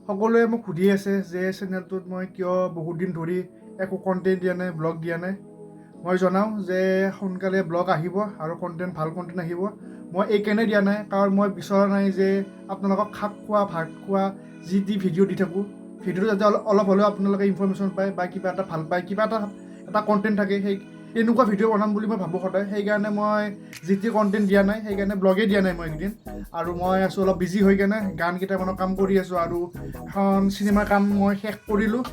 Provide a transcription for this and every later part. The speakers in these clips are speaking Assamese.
সকলোৱে মোক সুধি আছে যে চেনেলটোত মই কিয় বহুত দিন ধৰি একো কণ্টেণ্ট দিয়া নাই, ব্লগ দিয়া নাই। মই জনাওঁ যে সোনকালে ব্লগ আহিব আৰু ভাল কণ্টেণ্ট আহিব। মই এইকাৰণে দিয়া নাই কাৰণ মই বিচৰা নাই যে আপোনালোকক শাক খোৱা, ভাত খোৱা যি টি ভিডিঅ' দি থাকোঁ। ভিডিঅ'টো যাতে অলপ হ'লেও আপোনালোকে ইনফৰমেশ্যন পায় বা কিবা এটা ভাল পায়, কিবা এটা কণ্টেণ্ট থাকে, সেই তেনেকুৱা ভিডিঅ' বনাম বুলি মই ভাবোঁ সদায়। সেইকাৰণে মই যি টি কণ্টেণ্ট দিয়া নাই, সেইকাৰণে ব্লগেই দিয়া নাই মই এইকেইদিন। আৰু মই আছোঁ অলপ বিজি হৈ কেনে গান কেইটামানৰ কাম কৰি আছোঁ আৰু এখন চিনেমাৰ কাম মই শেষ কৰিলোঁ।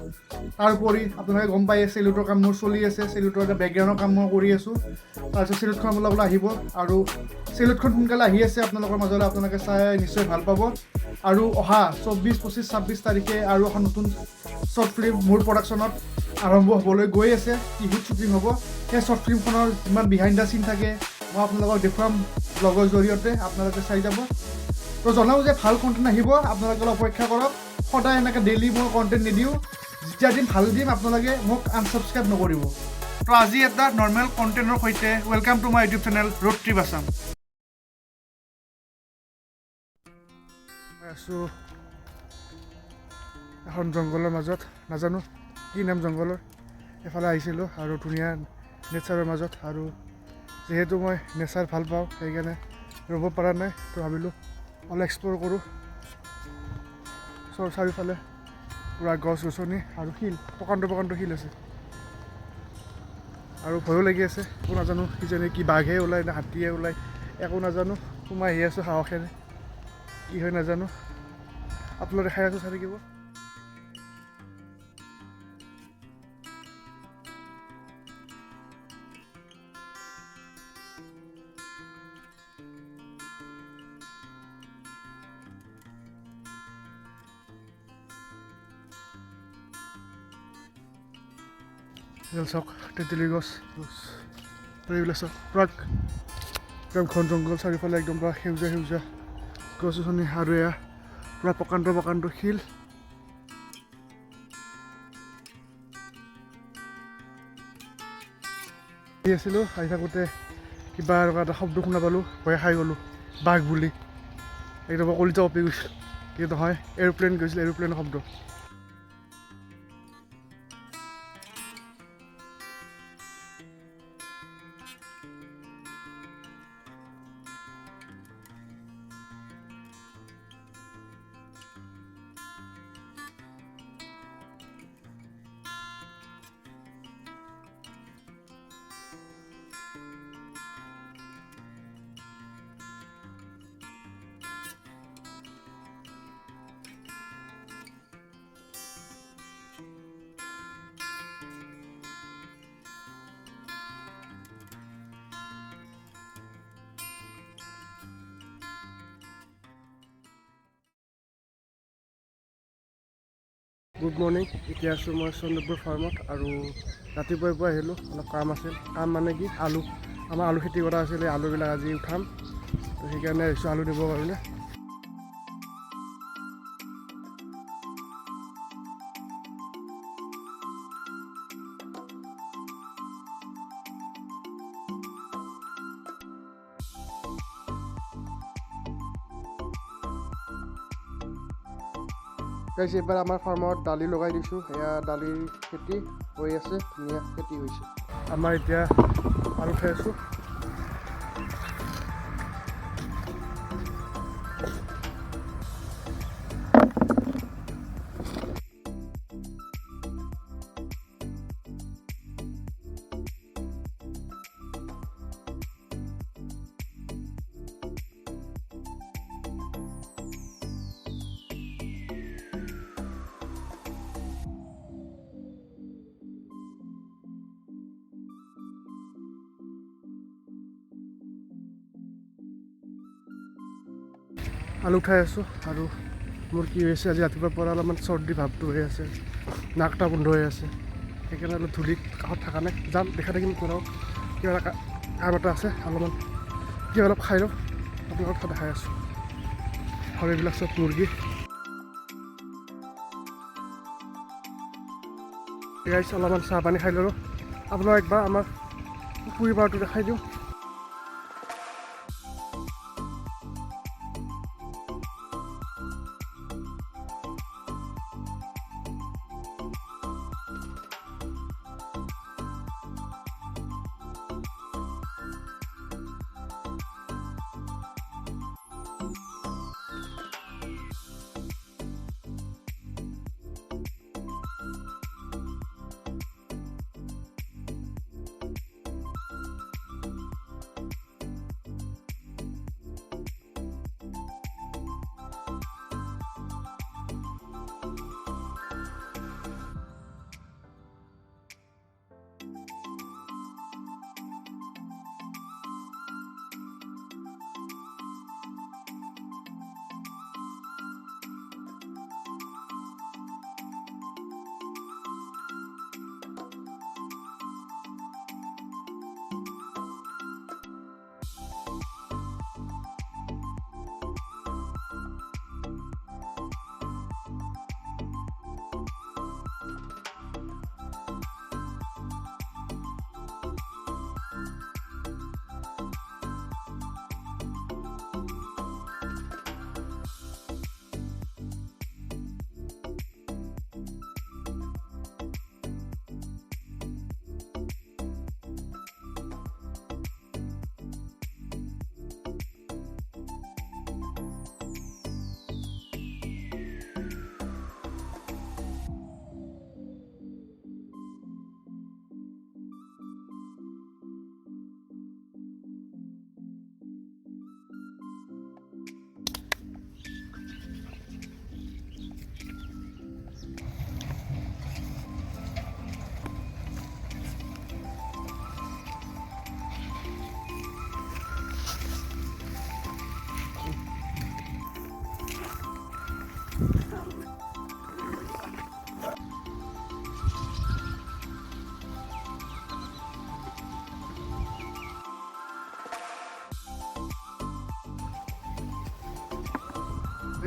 তাৰোপৰি আপোনালোকে গম পাই চেলুটৰ কাম মোৰ চলি আছে, চেলুটৰ এটা বেকগ্ৰাউণ্ডৰ কাম মই কৰি আছোঁ। তাৰপিছত চেলুটখন আপোনালোকে আহিব আৰু চেলুটখন সোনকালে আহি আছে আপোনালোকৰ মাজলৈ, আপোনালোকে চাই নিশ্চয় ভাল পাব। আৰু অহা 24, 25, 26 তাৰিখে আৰু এখন নতুন শ্বৰ্ট ফিল্ম মোৰ প্ৰডাকশ্যনত আৰম্ভ হ'বলৈ গৈ আছে। টিভিত শ্বুটিং হ'ব। সেই শ্বৰ্ট ফিল্মখনৰ যিমান বিহাইণ্ড দ্য চিন থাকে মই আপোনালোকক দেখুৱাম ব্লগৰ জৰিয়তে, আপোনালোকে চাই যাব। তো জনাওঁ যে ভাল কণ্টেণ্ট আহিব, আপোনালোকে অলপ অপেক্ষা কৰক। সদায় এনেকৈ ডেইলি মই কণ্টেণ্ট নিদিওঁ, যেতিয়া দিম ভাল দিম, আপোনালোকে মোক আনছাবস্ক্ৰাইব নকৰিব। তো আজি এটা নৰ্মেল কণ্টেণ্টৰ সৈতে welcome to my YouTube channel road trip Assam. আছোঁ এখন জংঘলৰ মাজত, নাজানো কি নাম জংঘলৰ। এফালে আহিছিলোঁ আৰু ধুনীয়া নেচাৰৰ মাজত, আৰু যিহেতু মই নেচাৰ ভাল পাওঁ সেইকাৰণে ৰ'ব পৰা নাই। তো ভাবিলোঁ অলপ এক্সপ্ল'ৰ কৰোঁ। চাৰিওফালে পূৰা গছ গছনি আৰু শিল, প্ৰকাণ্ড শিল আছে। আৰু ভয়ো লাগি আছে, একো নাজানো কিজানি কি বাঘে ওলায় নে হাতীয়ে ওলায়, একো নাজানো। সোমাই আহি আছোঁ সাহসেৰে, কি হয় নাজানো। আপোনালোকে দেখাই আছোঁ, চাই থাকিব। চাওক তেঁতেলী গছ, এইবিলাক চাওক পূৰা একদম ঘন জংঘল, চাৰিওফালে একদম পূৰা সেউজীয়া গছ গছনি, আৰু এয়া পূৰা প্ৰকাণ্ড শিল। আছিলোঁ আহি থাকোঁতে কিবা এনেকুৱা এটা শব্দ শুনা পালোঁ, ভয় খাই গ'লোঁ, বাঘ বুলি। একদম কলিজা কঁপি গৈছিল, কিন্তু নহয় এৰোপ্লেন গৈছিল, এৰোপ্লেনৰ শব্দ। Good morning. এতিয়া আছোঁ মই চন্দ্ৰপুৰ ফাৰ্মত, আৰু ৰাতিপুৱাই পুৱাই আহিলোঁ, অলপ কাম আছিল। কাম মানে কি, আমাৰ আলু খেতি কৰা আছিলে, আলুবিলাক আজি উঠাম। তো সেইকাৰণে আহিছোঁ আলু দিবৰ কাৰণে। গাইছে এইবাৰ আমাৰ ফাৰ্মত দালি লগাই দিছোঁ। এয়া দালিৰ খেতি হৈ আছে, ধুনীয়া খেতি হৈছে। আমাৰ এতিয়া আলু খাই আছোঁ। আলু খাই আছোঁ। আৰু মোৰ কি হৈছে, আজি ৰাতিপুৱাৰ পৰা অলপমান চৰ্দি ভাৱটো হৈ আছে, নাকটা বন্ধ হৈ আছে। সেইকাৰণে অলপ ধূলিত কাষত থকা নাই, যাম দেখাই থাকিম তোমালোকক। কিবা এটা কাম এটা আছে, অলপমান কিবা অলপ খাই লওঁ, আপোনালোকক দেখাই আছোঁ। আৰু এইবিলাক চব মুৰ্গী। গাইছ অলপমান চাহ পানী খাই ল'লোঁ। আপোনাক একবাৰ আমাৰ পুখুৰী পাৰটো দেখাই দিওঁ।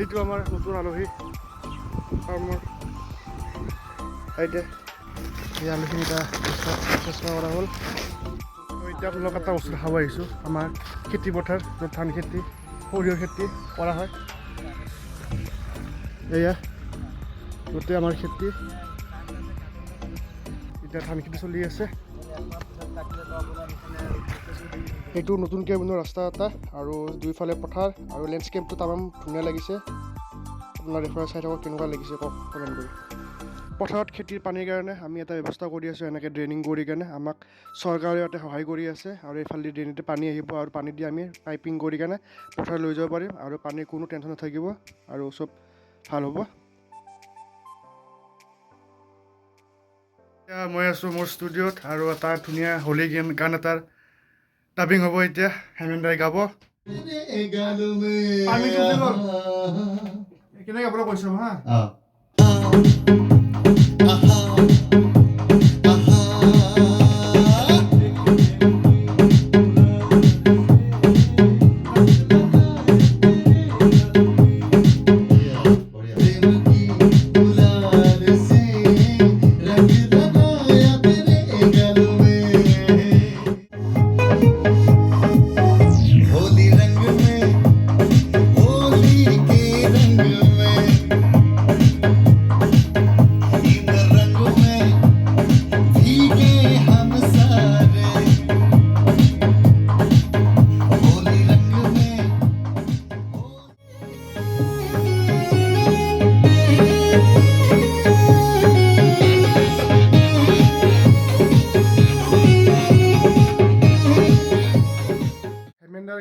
এইটো আমাৰ নতুন আলহী ফাৰ্মৰ ঠাইতে এই আলুখিনি এটা চেষ্টা কৰা হ'ল। এতিয়া আপোনালোক এটা বস্তু খাব আহিছোঁ, আমাৰ খেতি পথাৰ য'ত ধান খেতি সৰিয়হ খেতি কৰা হয়। এয়া গোটেই আমাৰ খেতি, এতিয়া ধান খেতি চলি আছে। এইটো নতুনকৈ বনোৱা ৰাস্তা এটা আৰু দুইফালে পথাৰ আৰু লেণ্ডস্কেপটো তামাম ধুনীয়া লাগিছে। আপোনাৰ দেখুৱাই চাই থাকক কেনেকুৱা লাগিছে কওক কমেণ্ট কৰি। পথাৰত খেতিৰ পানীৰ কাৰণে আমি এটা ব্যৱস্থা কৰি আছোঁ, এনেকৈ ড্ৰেইনিং কৰি কেনে আমাক চৰকাৰে ইয়াতে সহায় কৰি আছে আৰু এইফালে ড্ৰেইনেদি পানী আহিব আৰু পানী দি আমি পাইপিং কৰি কেনে পথাৰত লৈ যাব পাৰিম আৰু পানীৰ কোনো টেনশ্যন নাথাকিব আৰু চব ভাল হ'ব। এতিয়া মই আছোঁ মোৰ ষ্টুডিঅ'ত আৰু এটা ধুনীয়া হোলী গান এটাৰ ডাবিং হ'ব এতিয়া। হেমেন্দাই গাব। কেনেকৈ গাবলৈ কৈছোঁ হা।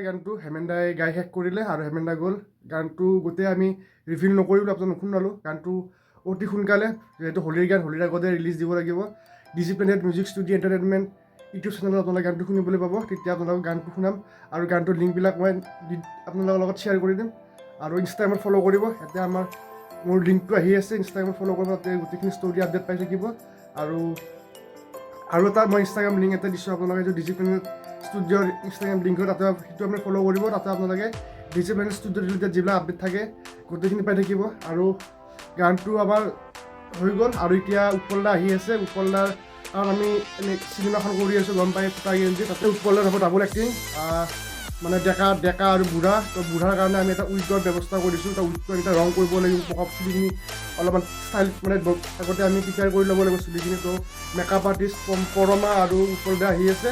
গানটো হেমেন্দাই গাই শেষ কৰিলে আৰু হেমেন্দা গ'ল। গানটো গোটেই আমি ৰিভিল নকৰিলোঁ, আপোনালোক নুশুনালোঁ। গানটো অতি সোনকালে, যিহেতু হোলীৰ গান হোলীৰ আগতে ৰিলিজ দিব লাগিব, Digi planet music studio' entertainment YouTube চেনেলত আপোনালোকে গানটো শুনিবলৈ পাব। তেতিয়া আপোনালোকক গানটো শুনাম আৰু গানটোৰ লিংকবিলাক মই আপোনালোকৰ লগত শ্বেয়াৰ কৰি দিম আৰু ইনষ্টাগ্ৰামত ফ'ল' কৰিব। এতিয়া মোৰ লিংকটো আহি আছে, ইনষ্টাগ্ৰামত ফ'ল' কৰিব, তাতে গোটেইখিনি ষ্টৰি আপডেট পাই থাকিব। আৰু এটা মই ইনষ্টাগ্ৰাম লিংক এটা দিছোঁ, আপোনালোকে যদি ডিজি প্লেনেট ষ্টুডিঅ'ৰ ইনষ্টাগ্ৰাম লিংকত তাতে সেইটো আপুনি ফ'ল' কৰিব। তাতে আপোনালোকে ডিজি প্লেনেট ষ্টুডিঅ'ৰ ৰিলেটেড যিবিলাক আপডেট থাকে গোটেইখিনি পাই থাকিব। আৰু গানটো আমাৰ হৈ গ'ল আৰু এতিয়া উৎপলদা আহি আছে। উৎপলদাৰ কাৰণ আমি এনে চিনেমাখন কৰি আছোঁ, গম পাই ফুটা গেঞ্জি, তাতে উৎপলদাৰ হ'ব ডাবল এক্টিং, মানে ডেকা আৰু বুঢ়া। তো বুঢ়াৰ কাৰণে আমি এটা উইগৰ ব্যৱস্থা কৰিছোঁ। তো উইগটো এটা ৰং কৰিব লাগিব, পকপ চুলিখিনি অলপমান ষ্টাইল মানে আগতে আমি প্ৰিপেয়াৰ কৰি ল'ব লাগিব চুলিখিনি। তো মেকআপ আৰ্টিষ্ট পৰমা আৰু উৎপলদা আহি আছে।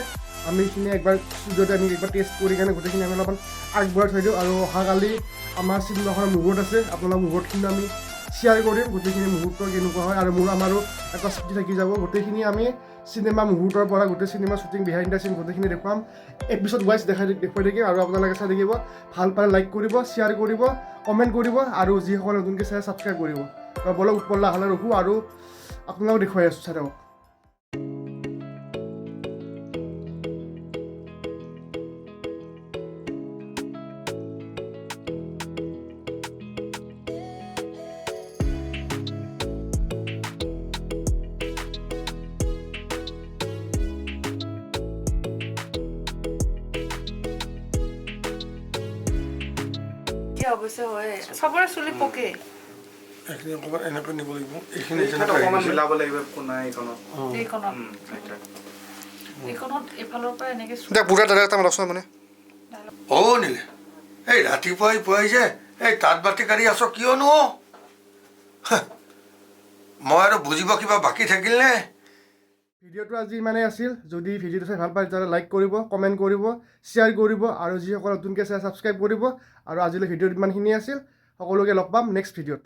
আমি এইখিনি একবাৰ ষ্টুডিঅ'তে আমি একবাৰ টেষ্ট কৰি কেনে গোটেইখিনি আমি অলপমান আগবঢ়াই থৈ দিওঁ। আৰু অহাকালি আমাৰ চিনেমাখনৰ মুহূৰ্ত আছে, আপোনালোকৰ মুহূৰ্তখিনি আমি শ্বেয়াৰ কৰিম, গোটেইখিনি মুহূৰ্ত কেনেকুৱা হয়। আৰু আমাৰো এটা স্মৃতি থাকি যাব। গোটেইখিনি আমি চিনেমা মুহূৰ্তৰ পৰা গোটেই চিনেমা শ্বুটিং বিহাইণ্ড দ্য চিন গোটেইখিনি দেখুৱাম, এপিছড ৱাইজ দেখুৱাই থাকিম। আৰু আপোনালোকে চাই থাকিব, ভাল পালে লাইক কৰিব, শ্বেয়াৰ কৰিব, কমেণ্ট কৰিব আৰু যিসকলে নতুনকৈ চাই ছাবস্ক্ৰাইব কৰিব। বলক উৎপলদা আহলে ৰখোঁ আৰু আপোনালোকক দেখুৱাই আছোঁ, চাই থাকক। অৱশ্যে হয়, চবৰে চুলি পকে। এইখিনি অকণমান এনেকৈ নিব লাগিব, এইখিনি অকণমান মিলাব লাগিব কোনাই এইখনত। এইখনত এইফালৰ পৰা এনেকৈ বুঢ়া দাদা এটা মাতকচোন মানে। অ' নিলে এই ৰাতিপুৱাই পুৱাই যে এই তাঁত বাতি কাঢ়ি আছ কিয়নো? মই আৰু বুজিব কিবা বাকী থাকিল নে? ভিডিঅ'টো আজি ইমানেই আছিল। যদি ভিডিঅ'টো চাই ভাল পায় তেতিয়াহ'লে লাইক কৰিব, কমেণ্ট কৰিব, শ্বেয়াৰ কৰিব আৰু যিসকলে নতুনকৈ চাই ছাবস্ক্ৰাইব কৰিব। আৰু আজিলৈ ভিডিঅ'ত ইমানখিনি আছিল। সকলোকে লগ পাম নেক্সট ভিডিঅ'ত।